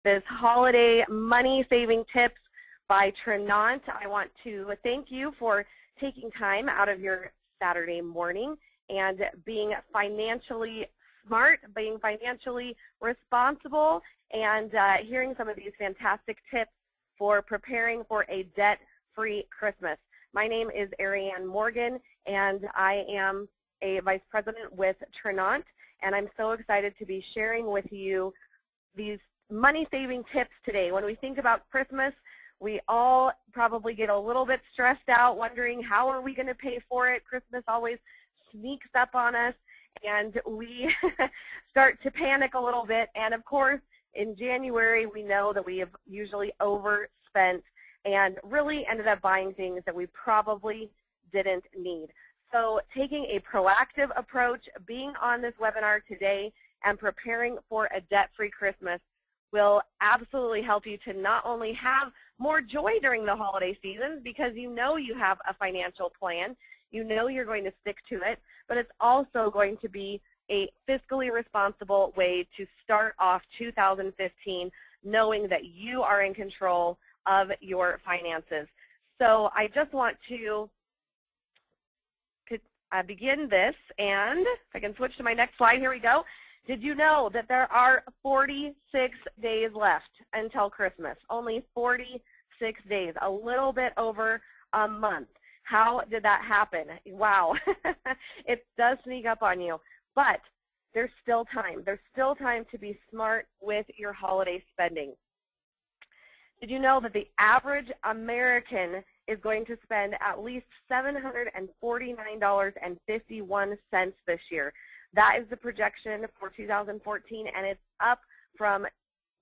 this holiday money-saving tips by Trinant. I want to thank you for taking time out of your Saturday morning and being financially smart, being financially responsible, and hearing some of these fantastic tips for preparing for a debt-free Christmas. My name is Ariane Morgan, and I am a Vice President with Trinant, and I'm so excited to be sharing with you these money-saving tips today. When we think about Christmas, we all probably get a little bit stressed out, wondering how are we going to pay for it. Christmas always sneaks up on us, and we start to panic a little bit. And of course, in January, we know that we have usually overspent and really ended up buying things that we probably didn't need. So taking a proactive approach, being on this webinar today, and preparing for a debt-free Christmas will absolutely help you to not only have more joy during the holiday season because you know you have a financial plan, you know you're going to stick to it, but it's also going to be a fiscally responsible way to start off 2015 knowing that you are in control of your finances. So I just want to begin this, and if I can switch to my next slide, here we go. Did you know that there are 46 days left until Christmas? Only 46 days, a little bit over a month. How did that happen? Wow. It does sneak up on you, but there's still time. There's still time to be smart with your holiday spending. Did you know that the average American is going to spend at least $749.51 this year? That is the projection for 2014, and it's up from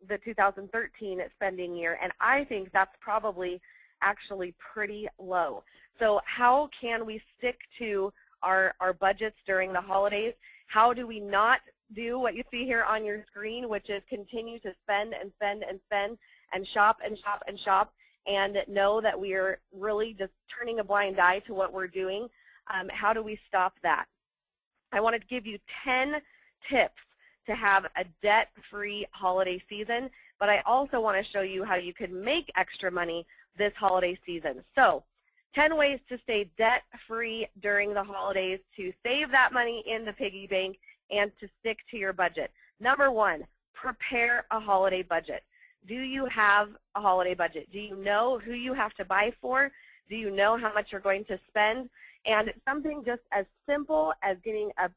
the 2013 spending year, and I think that's probably actually pretty low. So how can we stick to our budgets during the holidays? How do we not do what you see here on your screen, which is continue to spend and spend and spend and shop and shop and shop, and know that we are really just turning a blind eye to what we're doing? How do we stop that? I want to give you 10 tips to have a debt-free holiday season, but I also want to show you how you can make extra money this holiday season. So 10 ways to stay debt-free during the holidays, to save that money in the piggy bank, and to stick to your budget. Number one, prepare a holiday budget. Do you have a holiday budget? Do you know who you have to buy for? Do you know how much you're going to spend? And something just as simple as getting a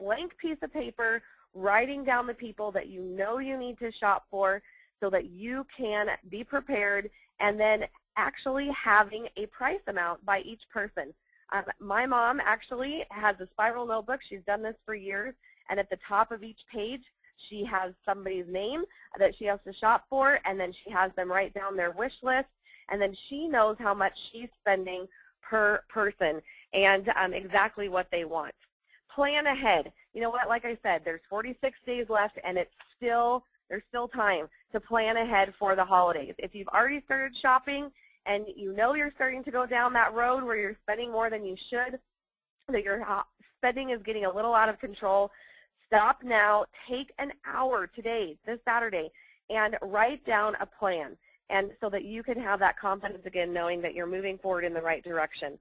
blank piece of paper, writing down the people that you know you need to shop for so that you can be prepared, and then actually having a price amount by each person. My mom actually has a spiral notebook. She's done this for years, and at the top of each page, she has somebody's name that she has to shop for, and then she has them write down their wish list, and then she knows how much she's spending per person and exactly what they want. Plan ahead. You know what, like I said, there's 46 days left, and there's still time to plan ahead for the holidays. If you've already started shopping and you know you're starting to go down that road where you're spending more than you should, that your spending is getting a little out of control, stop now, take an hour today, this Saturday, and write down a plan, and so that you can have that confidence again, knowing that you're moving forward in the right direction.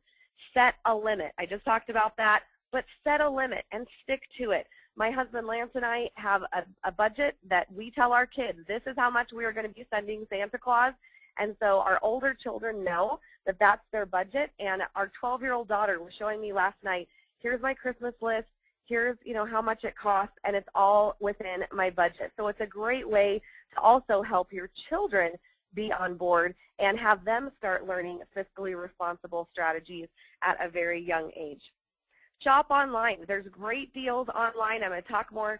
Set a limit. I just talked about that, but set a limit and stick to it. My husband Lance and I have a budget that we tell our kids, this is how much we are going to be sending Santa Claus, and so our older children know that that's their budget, and our 12-year-old daughter was showing me last night, here's my Christmas list, here's how much it costs, and it's all within my budget. So it's a great way to also help your children be on board and have them start learning fiscally responsible strategies at a very young age. Shop online. There's great deals online. I'm going to talk more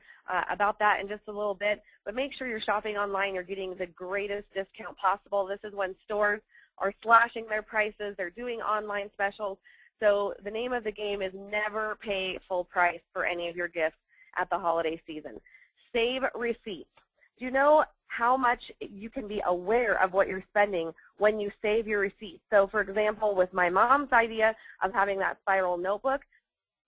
about that in just a little bit, but make sure you're shopping online. You're getting the greatest discount possible. This is when stores are slashing their prices. They're doing online specials. So the name of the game is never pay full price for any of your gifts at the holiday season. Save receipts. Do you know how much you can be aware of what you're spending when you save your receipts? So for example, with my mom's idea of having that spiral notebook,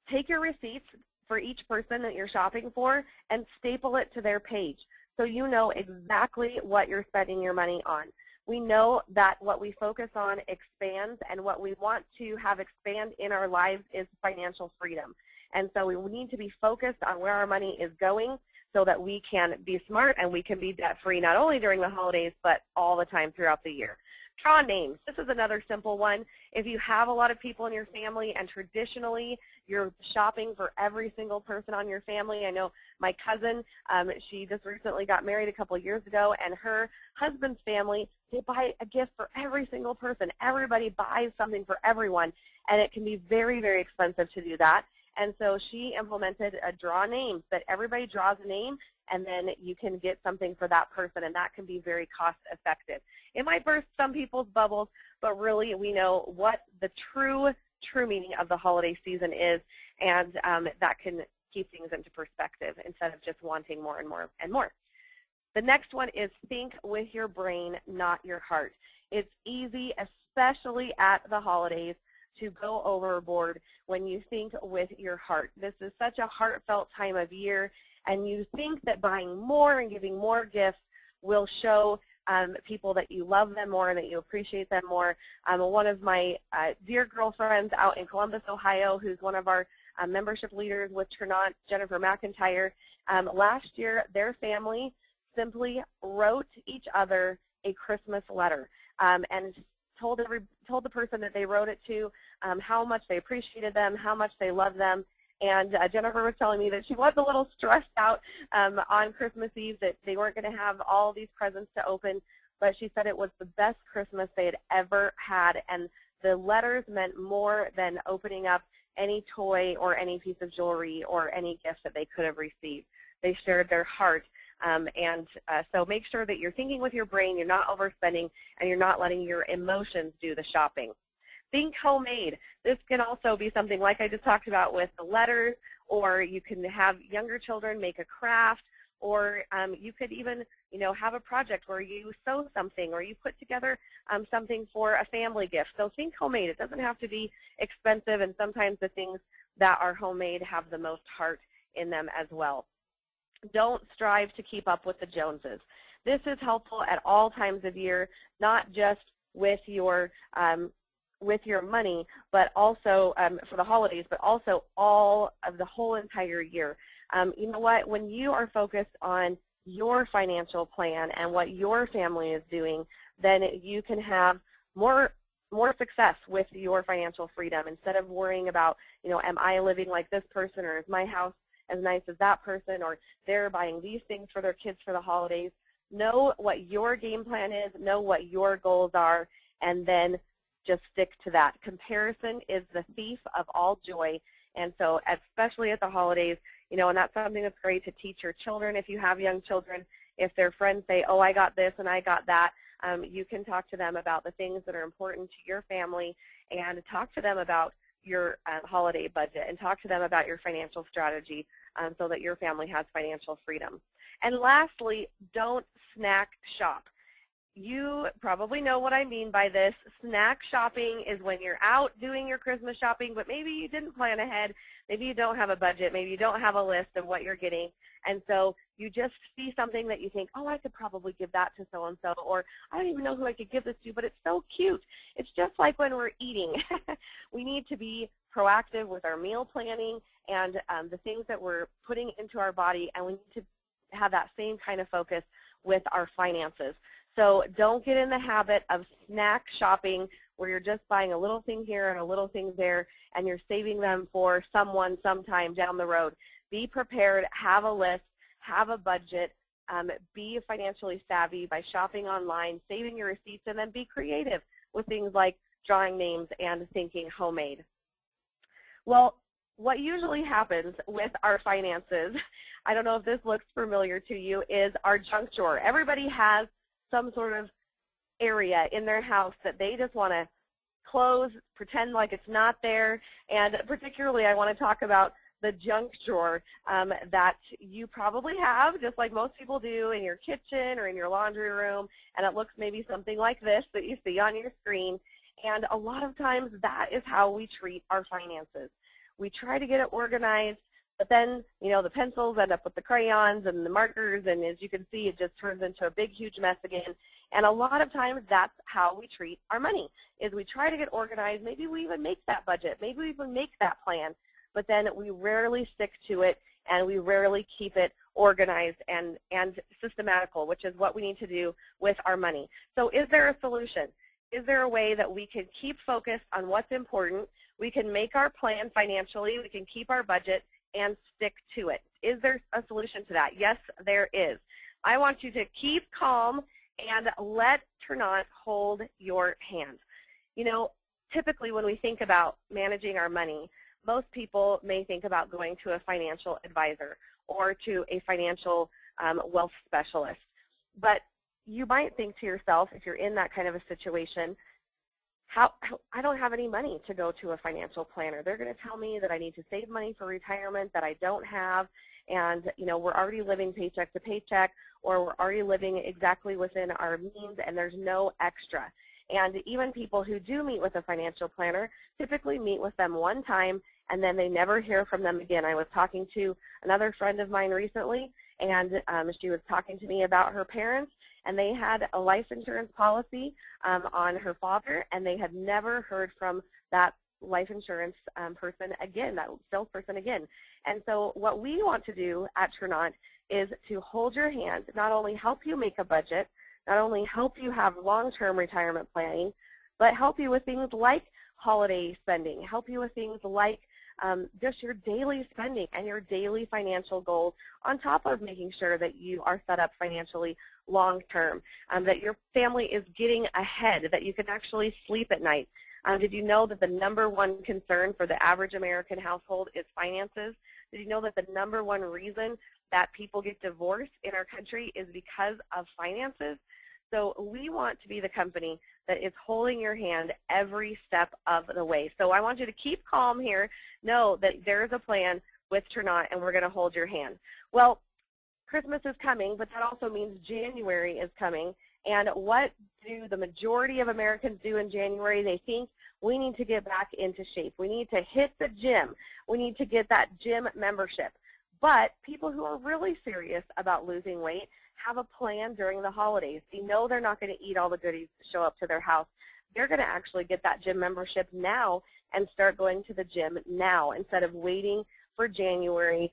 take your receipts for each person that you're shopping for and staple it to their page. so you know exactly what you're spending your money on. We know that what we focus on expands, and what we want to have expand in our lives is financial freedom. And so we need to be focused on where our money is going so that we can be smart and we can be debt-free not only during the holidays but all the time throughout the year. Draw names. This is another simple one. If you have a lot of people in your family and traditionally you're shopping for every single person on your family. I know my cousin, she just recently got married a couple of years ago, and her husband's family, they buy a gift for every single person. Everybody buys something for everyone, and it can be very, very expensive to do that. And so she implemented a draw names, that everybody draws a name, and then you can get something for that person, and that can be very cost effective. It might burst some people's bubbles, but really we know what the true meaning of the holiday season is, and that can keep things into perspective instead of just wanting more and more and more. The next one is think with your brain, not your heart. It's easy, especially at the holidays, to go overboard when you think with your heart. This is such a heartfelt time of year, and you think that buying more and giving more gifts will show people that you love them more and that you appreciate them more. One of my dear girlfriends out in Columbus, Ohio, who's one of our membership leaders with Trinant, Jennifer McIntyre, last year their family simply wrote each other a Christmas letter and told the person that they wrote it to how much they appreciated them, how much they loved them. And Jennifer was telling me that she was a little stressed out on Christmas Eve that they weren't going to have all these presents to open, but she said it was the best Christmas they had ever had, and the letters meant more than opening up any toy or any piece of jewelry or any gift that they could have received. They shared their heart. So make sure that you're thinking with your brain, you're not overspending, and you're not letting your emotions do the shopping. Think homemade. This can also be something like I just talked about with the letters, or you can have younger children make a craft, or you could even, have a project where you sew something or you put together something for a family gift. So think homemade. It doesn't have to be expensive, and sometimes the things that are homemade have the most heart in them as well. Don't strive to keep up with the Joneses. This is helpful at all times of year, not just with your money, but also for the holidays, but also all of the whole entire year. You know what? When you are focused on your financial plan and what your family is doing, then you can have more success with your financial freedom instead of worrying about, am I living like this person, or is my house as nice as that person, or they're buying these things for their kids for the holidays. Know what your game plan is, know what your goals are, and then just stick to that. Comparison is the thief of all joy, and so especially at the holidays, and that's something that's great to teach your children if you have young children. If their friends say, oh, I got this and I got that, you can talk to them about the things that are important to your family, and talk to them about your holiday budget, and talk to them about your financial strategy so that your family has financial freedom. And lastly, don't snack shop. You probably know what I mean by this. Snack shopping is when you're out doing your Christmas shopping, but maybe you didn't plan ahead. Maybe you don't have a budget. Maybe you don't have a list of what you're getting. And so you just see something that you think, oh, I could probably give that to so-and-so, or I don't even know who I could give this to, but it's so cute. It's just like when we're eating. We need to be proactive with our meal planning and the things that we're putting into our body, and we need to have that same kind of focus with our finances. So don't get in the habit of snack shopping where you're just buying a little thing here and a little thing there, and you're saving them for someone sometime down the road. Be prepared, have a list, have a budget, be financially savvy by shopping online, saving your receipts, and then be creative with things like drawing names and thinking homemade. Well, what usually happens with our finances, I don't know if this looks familiar to you, is our junk drawer. Everybody has some sort of area in their house that they just want to close, pretend like it's not there, and particularly I want to talk about the junk drawer that you probably have, just like most people do, in your kitchen or in your laundry room, and it looks maybe something like this that you see on your screen, and a lot of times that is how we treat our finances. We try to get it organized, But then, you know, the pencils end up with the crayons and the markers, and as you can see, it just turns into a big, huge mess again. And a lot of times, that's how we treat our money, is we try to get organized. Maybe we even make that budget. Maybe we even make that plan. But then we rarely stick to it, and we rarely keep it organized and systematical, which is what we need to do with our money. So is there a solution? Is there a way that we can keep focused on what's important? We can make our plan financially. We can keep our budget and stick to it. Is there a solution to that? Yes, there is. I want you to keep calm and let Ternant hold your hand. You know, typically when we think about managing our money, most people may think about going to a financial advisor or to a financial wealth specialist. But you might think to yourself, if you're in that kind of a situation, I don't have any money to go to a financial planner. They're going to tell me that I need to save money for retirement that I don't have, and you know, we're already living paycheck to paycheck, or we're already living exactly within our means, and there's no extra. And even people who do meet with a financial planner typically meet with them one time, and then they never hear from them again. I was talking to another friend of mine recently, and she was talking to me about her parents, and they had a life insurance policy on her father, and they had never heard from that life insurance person again, that salesperson again. And so what we want to do at Ternant is to hold your hand, not only help you make a budget, not only help you have long-term retirement planning, but help you with things like holiday spending, help you with things like just your daily spending and your daily financial goals, on top of making sure that you are set up financially long-term, that your family is getting ahead, that you can actually sleep at night. Did you know that the #1 concern for the average American household is finances? Did you know that the #1 reason that people get divorced in our country is because of finances? So we want to be the company that is holding your hand every step of the way. So I want you to keep calm here. Know that there is a plan with Ternant, and we're going to hold your hand. Well, Christmas is coming, but that also means January is coming. And what do the majority of Americans do in January? They think we need to get back into shape. We need to hit the gym. We need to get that gym membership. But people who are really serious about losing weight have a plan during the holidays. They know they're not going to eat all the goodies that show up to their house. They're going to actually get that gym membership now and start going to the gym now instead of waiting for January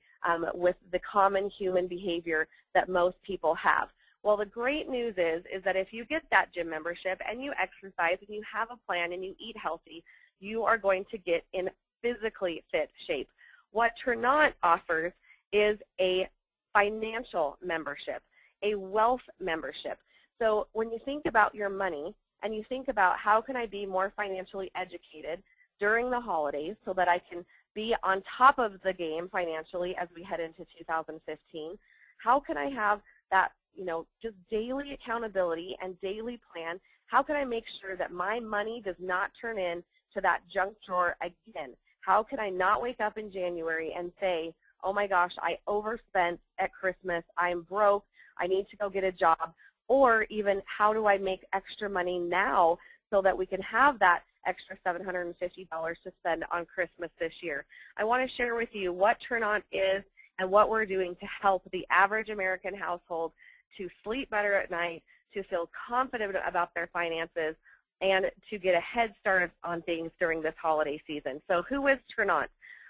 with the common human behavior that most people have. Well, the great news is that if you get that gym membership and you exercise and you have a plan and you eat healthy, you are going to get in physically fit shape. What Ternant offers is a financial membership, a wealth membership. So when you think about your money and you think about how can I be more financially educated during the holidays so that I can be on top of the game financially as we head into 2015, how can I have that, you know, just daily accountability and daily plan? How can I make sure that my money does not turn into that junk drawer again? How can I not wake up in January and say, oh my gosh, I overspent at Christmas, I'm broke, I need to go get a job? Or even, how do I make extra money now so that we can have that extra $750 to spend on Christmas this year? I want to share with you what Ternant is and what we're doing to help the average American household to sleep better at night, to feel confident about their finances, and to get a head start on things during this holiday season. So who is Ternant?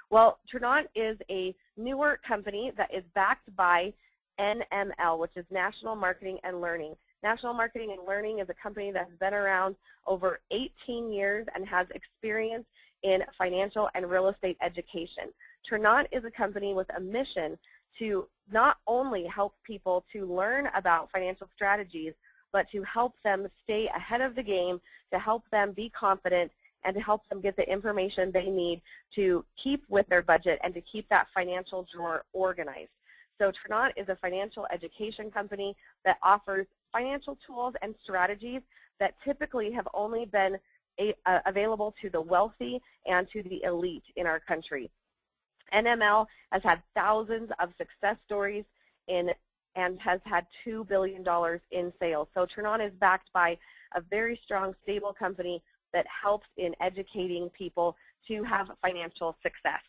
Well, Ternant is a newer company that is backed by NML, which is National Marketing and Learning. National Marketing and Learning is a company that has been around over 18 years and has experience in financial and real estate education. Ternant is a company with a mission to not only help people to learn about financial strategies, but to help them stay ahead of the game, to help them be confident, and to help them get the information they need to keep with their budget and to keep that financial drawer organized. So Ternant is a financial education company that offers financial tools and strategies that typically have only been available to the wealthy and to the elite in our country. NML has had thousands of success stories and has had $2 billion in sales. So Ternant is backed by a very strong, stable company that helps in educating people to have financial success.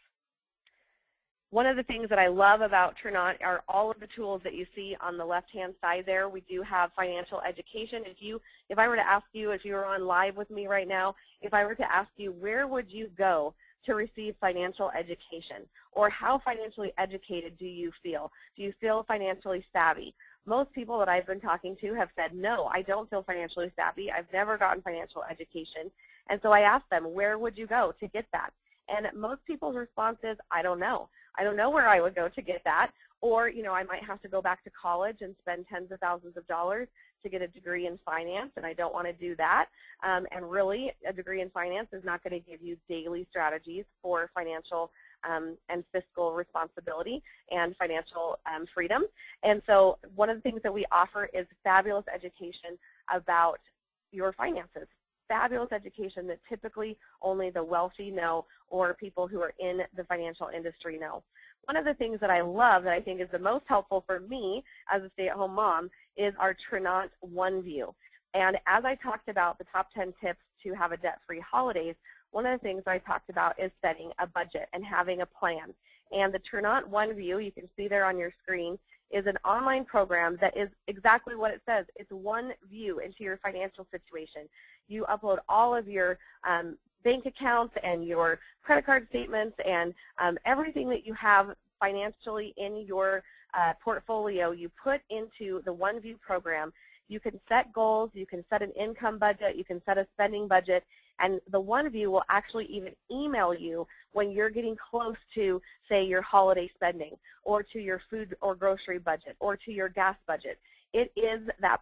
One of the things that I love about Trinont are all of the tools that you see on the left-hand side there. We do have financial education. If I were to ask you, if you were on live with me right now, if I were to ask you, where would you go to receive financial education? Or how financially educated do you feel? Do you feel financially savvy? Most people that I've been talking to have said, no, I don't feel financially savvy. I've never gotten financial education. And so I asked them, where would you go to get that? And most people's response is, I don't know. I don't know where I would go to get that. Or, I might have to go back to college and spend tens of thousands of dollars to get a degree in finance, and I don't want to do that. And really, a degree in finance is not going to give you daily strategies for financial and fiscal responsibility and financial freedom. And so one of the things that we offer is fabulous education about your finances. Fabulous education that typically only the wealthy know or people who are in the financial industry know. One of the things that I love that I think is the most helpful for me as a stay-at-home mom is our Trinont OneView. And as I talked about the top 10 tips to have a debt-free holidays, one of the things I talked about is setting a budget and having a plan. And the Trinont OneView, you can see there on your screen, is an online program that is exactly what it says. It's one view into your financial situation. You upload all of your bank accounts and your credit card statements and everything that you have financially in your portfolio, you put into the OneView program. You can set goals, you can set an income budget, you can set a spending budget, and the OneView will actually even email you when you're getting close to, say, your holiday spending or to your food or grocery budget or to your gas budget. It is that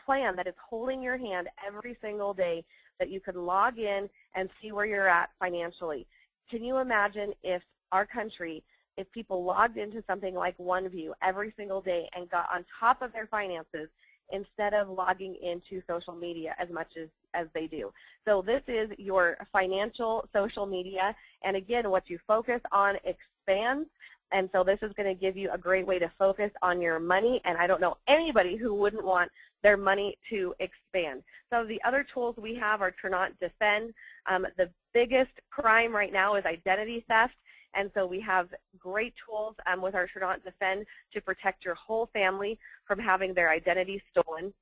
plan that is holding your hand every single day that you can log in and see where you're at financially. Can you imagine if our country, if people logged into something like OneView every single day and got on top of their finances instead of logging into social media as much as they do? So this is your financial social media, and again, what you focus on expands. And so this is going to give you a great way to focus on your money, and I don't know anybody who wouldn't want their money to expand. So the other tools we have are Trinont Defend. The biggest crime right now is identity theft, and so we have great tools with our Trinont Defend to protect your whole family from having their identity stolen.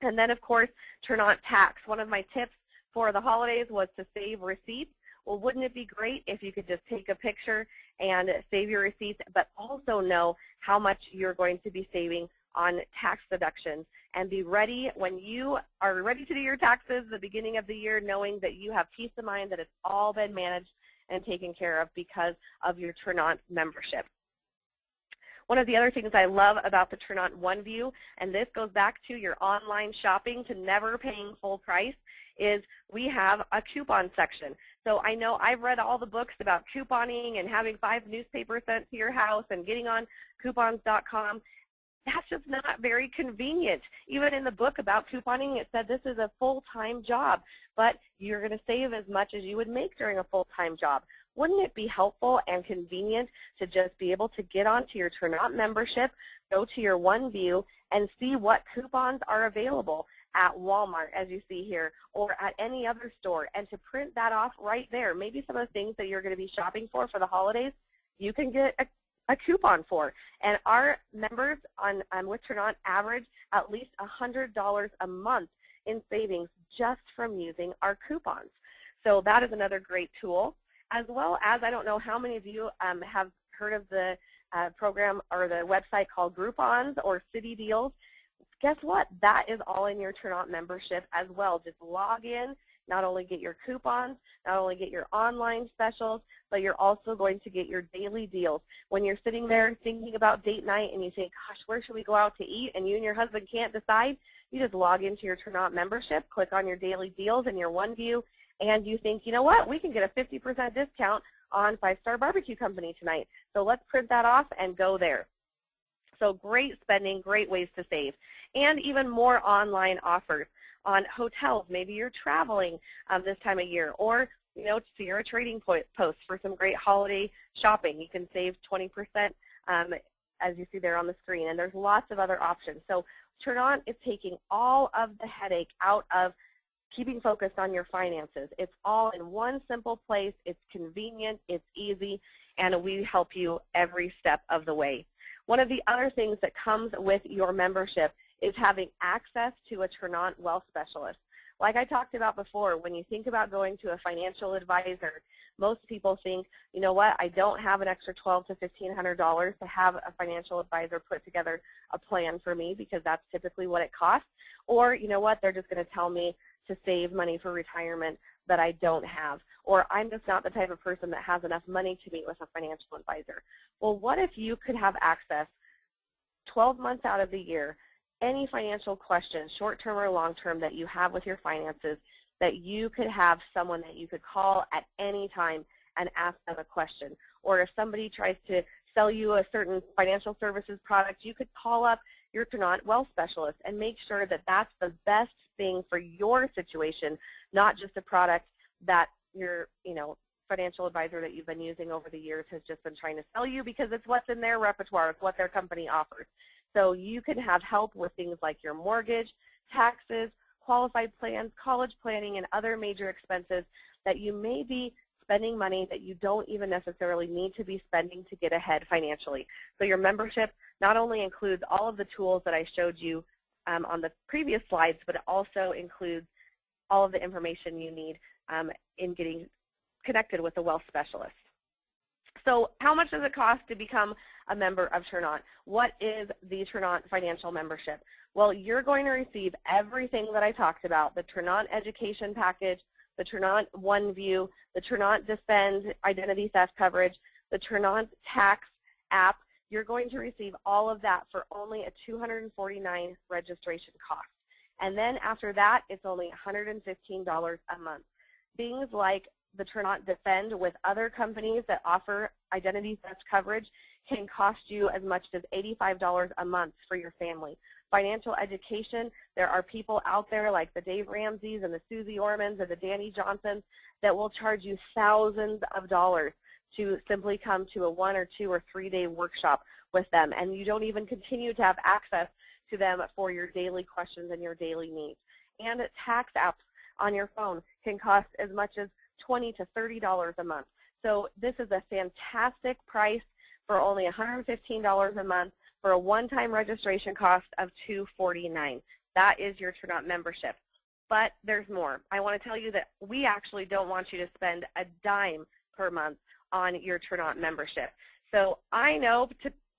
And then, of course, Trinont Tax. One of my tips for the holidays was to save receipts. Well, wouldn't it be great if you could just take a picture and save your receipts, but also know how much you're going to be saving on tax deductions, and be ready when you are ready to do your taxes at the beginning of the year, knowing that you have peace of mind that it's all been managed and taken care of because of your Trinont membership. One of the other things I love about the Trinont OneView, and this goes back to your online shopping to never paying full price, is we have a coupon section. So I know I've read all the books about couponing and having 5 newspapers sent to your house and getting on coupons.com. That's just not very convenient. Even in the book about couponing, it said this is a full-time job, but you're going to save as much as you would make during a full-time job. Wouldn't it be helpful and convenient to just be able to get onto your Trinont membership, go to your OneView, and see what coupons are available at Walmart, as you see here, or at any other store, and to print that off right there? Maybe some of the things that you're going to be shopping for the holidays, you can get a coupon for. And our members with Trinont average at least $100 a month in savings just from using our coupons. So that is another great tool. As well as, I don't know how many of you have heard of the program or the website called Groupons or City Deals. Guess what? That is all in your Trinont membership as well. Just log in, not only get your coupons, not only get your online specials, but you're also going to get your daily deals. When you're sitting there thinking about date night and you think, gosh, where should we go out to eat, and you and your husband can't decide, you just log into your Trinont membership, click on your daily deals in your OneView, and you think, you know what, we can get a 50% discount on 5 Star Barbecue Company tonight. So let's print that off and go there. So great spending, great ways to save. And even more online offers on hotels. Maybe you're traveling this time of year, or Sierra Trading Post for some great holiday shopping. You can save 20% as you see there on the screen, and there's lots of other options. So Trinont is taking all of the headache out of keeping focused on your finances. It's all in one simple place. It's convenient, it's easy, and we help you every step of the way. One of the other things that comes with your membership is having access to a Trinant Wealth Specialist. Like I talked about before, when you think about going to a financial advisor, most people think, you know what, I don't have an extra $1,200 to $1,500 to have a financial advisor put together a plan for me, because that's typically what it costs. Or, you know what, they're just going to tell me to save money for retirement that I don't have. Or I'm just not the type of person that has enough money to meet with a financial advisor. Well, what if you could have access 12 months out of the year, any financial questions, short-term or long-term, that you have with your finances, that you could have someone that you could call at any time and ask them a question. Or if somebody tries to sell you a certain financial services product, you could call up your Trinant Wealth Specialist and make sure that that's the best thing for your situation, not just a product that your financial advisor that you've been using over the years has just been trying to sell you, because it's what's in their repertoire, it's what their company offers. So you can have help with things like your mortgage, taxes, qualified plans, college planning, and other major expenses that you may be spending money that you don't even necessarily need to be spending to get ahead financially. So your membership not only includes all of the tools that I showed you on the previous slides, but it also includes all of the information you need in getting connected with a wealth specialist. So how much does it cost to become a member of Trinant? What is the Trinant financial membership? Well, you're going to receive everything that I talked about: the Trinant education package, the Trinant OneView, the Trinant Defend identity theft coverage, the Trinant tax app. You're going to receive all of that for only a $249 registration cost. And then after that, it's only $115 a month. Things like the Trinant Defend with other companies that offer identity theft coverage can cost you as much as $85 a month for your family. Financial education, there are people out there like the Dave Ramseys and the Susie Ormans and the Danny Johnsons that will charge you thousands of dollars to simply come to a 1 or 2 or 3 day workshop with them, and you don't even continue to have access to them for your daily questions and your daily needs. And tax apps on your phone can cost as much as $20 to $30 a month. So this is a fantastic price for only $115 a month for a one-time registration cost of $249. That is your Trinant membership. But there's more. I want to tell you that we actually don't want you to spend a dime per month on your Trinant membership. So I know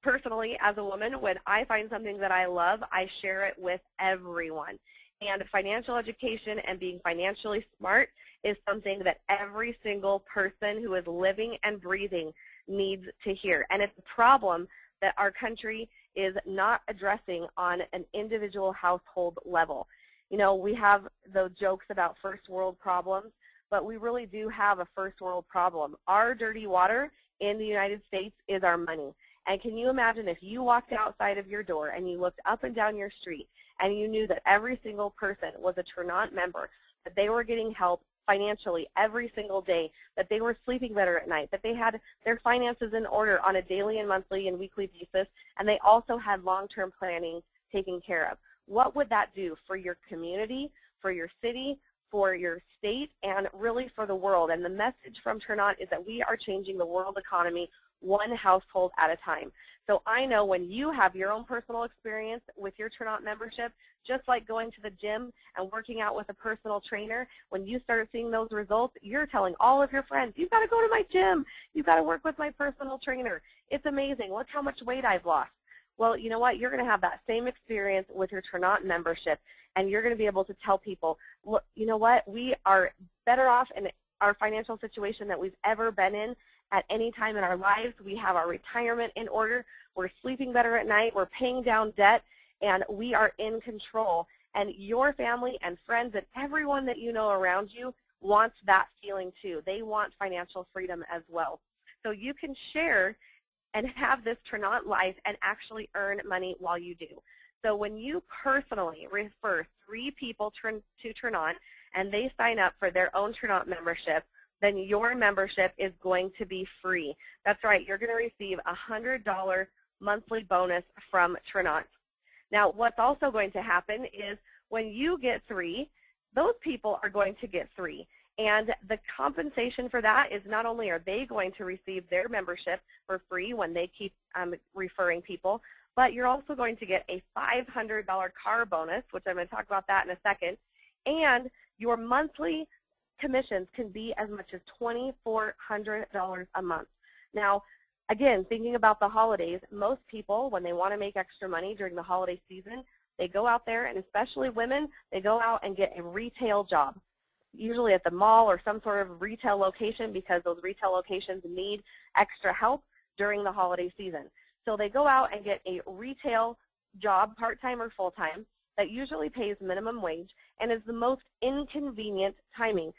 personally as a woman, when I find something that I love, I share it with everyone. And financial education and being financially smart is something that every single person who is living and breathing needs to hear. And it's a problem that our country is not addressing on an individual household level. You know, we have the jokes about first world problems, but we really do have a first world problem. Our dirty water in the United States is our money. And can you imagine if you walked outside of your door and you looked up and down your street and you knew that every single person was a Trinant member, that they were getting help financially every single day, that they were sleeping better at night, that they had their finances in order on a daily and monthly and weekly basis, and they also had long-term planning taken care of. What would that do for your community, for your city, for your state, and really for the world? And the message from Trinant is that we are changing the world economy one household at a time. So I know when you have your own personal experience with your Trinant membership, just like going to the gym and working out with a personal trainer, when you start seeing those results, you're telling all of your friends, you've got to go to my gym, you've got to work with my personal trainer. It's amazing. Look how much weight I've lost. Well, you know what? You're going to have that same experience with your Trinant membership, and you're going to be able to tell people, look, you know what? We are better off in our financial situation that we've ever been in at any time in our lives. We have our retirement in order. We're sleeping better at night. We're paying down debt, and we are in control. And your family and friends and everyone that you know around you wants that feeling too. They want financial freedom as well. So you can share and have this Trinant life and actually earn money while you do. So when you personally refer 3 people to Trinant and they sign up for their own Trinant membership, then your membership is going to be free. That's right, you're going to receive a $100 monthly bonus from Trinant. Now, what's also going to happen is when you get 3, those people are going to get 3. And the compensation for that is not only are they going to receive their membership for free when they keep referring people, but you're also going to get a $500 car bonus, which I'm going to talk about that in a second, and your monthly commissions can be as much as $2,400 a month. Now, again, thinking about the holidays, most people, when they want to make extra money during the holiday season, they go out there, and especially women, they go out and get a retail job, usually at the mall or some sort of retail location, because those retail locations need extra help during the holiday season. So they go out and get a retail job, part-time or full-time, that usually pays minimum wage and is the most inconvenient timing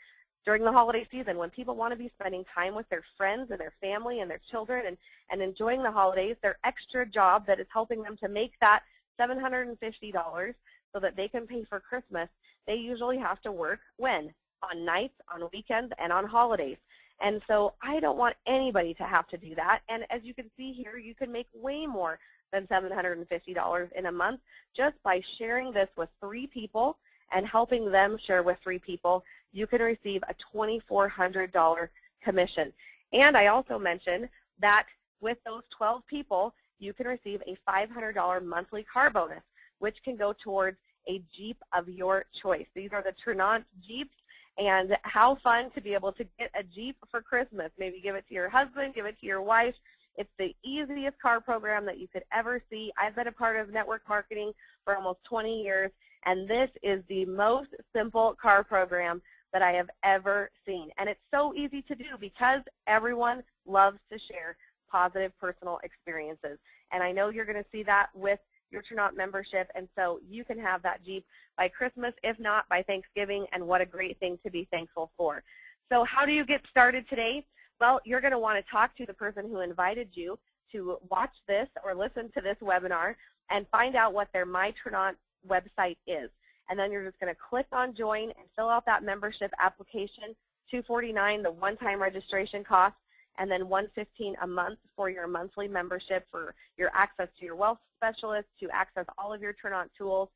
during the holiday season when people want to be spending time with their friends and their family and their children and enjoying the holidays. Their extra job that is helping them to make that $750 so that they can pay for Christmas, they usually have to work when? On nights, on weekends, and on holidays. And so I don't want anybody to have to do that. And as you can see here, you can make way more than $750 in a month just by sharing this with 3 people and helping them share with 3 people. You can receive a $2,400 commission. And I also mentioned that with those 12 people, you can receive a $500 monthly car bonus, which can go towards a Jeep of your choice. These are the Trinant Jeeps. And how fun to be able to get a Jeep for Christmas. Maybe give it to your husband, give it to your wife. It's the easiest car program that you could ever see. I've been a part of network marketing for almost 20 years, and this is the most simple car program that I have ever seen. And it's so easy to do because everyone loves to share positive personal experiences. And I know you're going to see that with your Trinant membership, and so you can have that Jeep by Christmas, if not by Thanksgiving, and what a great thing to be thankful for. So how do you get started today? Well, you're going to want to talk to the person who invited you to watch this or listen to this webinar and find out what their My Trinant website is. And then you're just going to click on Join and fill out that membership application, $249, the one-time registration cost, and then $115 a month for your monthly membership for your access to your wealth specialist, to access all of your Trinant tools.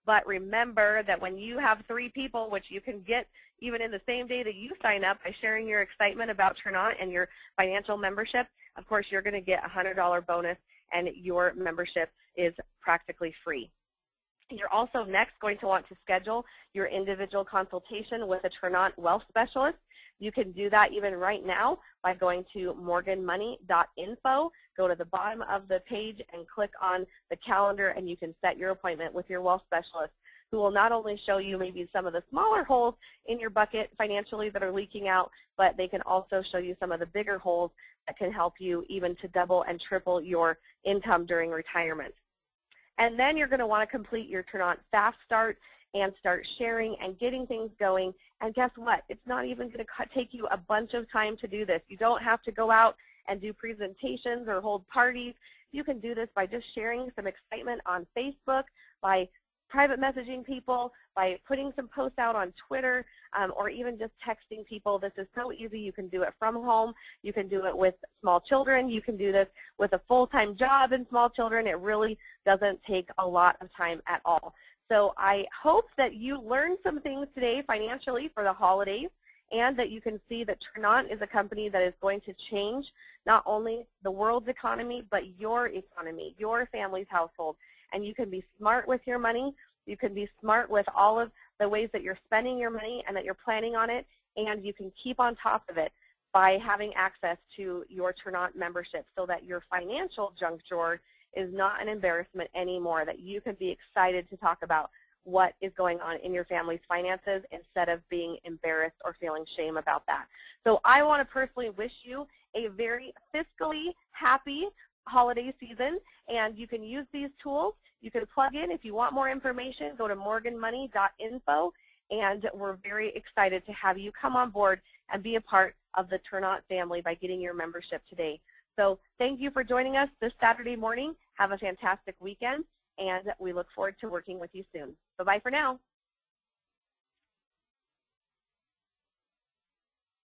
But remember that when you have 3 people, which you can get even in the same day that you sign up by sharing your excitement about Trinant and your financial membership, of course you're going to get a $100 bonus and your membership is practically free. You're also next going to want to schedule your individual consultation with a Trinant wealth specialist. You can do that even right now by going to morganmoney.info. Go to the bottom of the page and click on the calendar, and you can set your appointment with your wealth specialist, who will not only show you maybe some of the smaller holes in your bucket financially that are leaking out, but they can also show you some of the bigger holes that can help you even to double and triple your income during retirement. And then you're going to want to complete your Trinant Fast Start and start sharing and getting things going. And guess what? It's not even going to take you a bunch of time to do this. You don't have to go out and do presentations or hold parties. You can do this by just sharing some excitement on Facebook, by private messaging people, by putting some posts out on Twitter, or even just texting people. This is so easy. You can do it from home. You can do it with small children. You can do this with a full-time job and small children. It really doesn't take a lot of time at all. So I hope that you learned some things today financially for the holidays, and that you can see that Trinant is a company that is going to change not only the world's economy, but your economy, your family's household. And you can be smart with your money. You can be smart with all of the ways that you're spending your money and that you're planning on it, and you can keep on top of it by having access to your Trinant membership so that your financial junk drawer is not an embarrassment anymore, that you can be excited to talk about what is going on in your family's finances instead of being embarrassed or feeling shame about that. So I want to personally wish you a very fiscally happy holiday season, and you can use these tools. You can plug in. If you want more information, go to morganmoney.info, and we're very excited to have you come on board and be a part of the Trinant family by getting your membership today. So thank you for joining us this Saturday morning. Have a fantastic weekend, and we look forward to working with you soon. Bye-bye for now.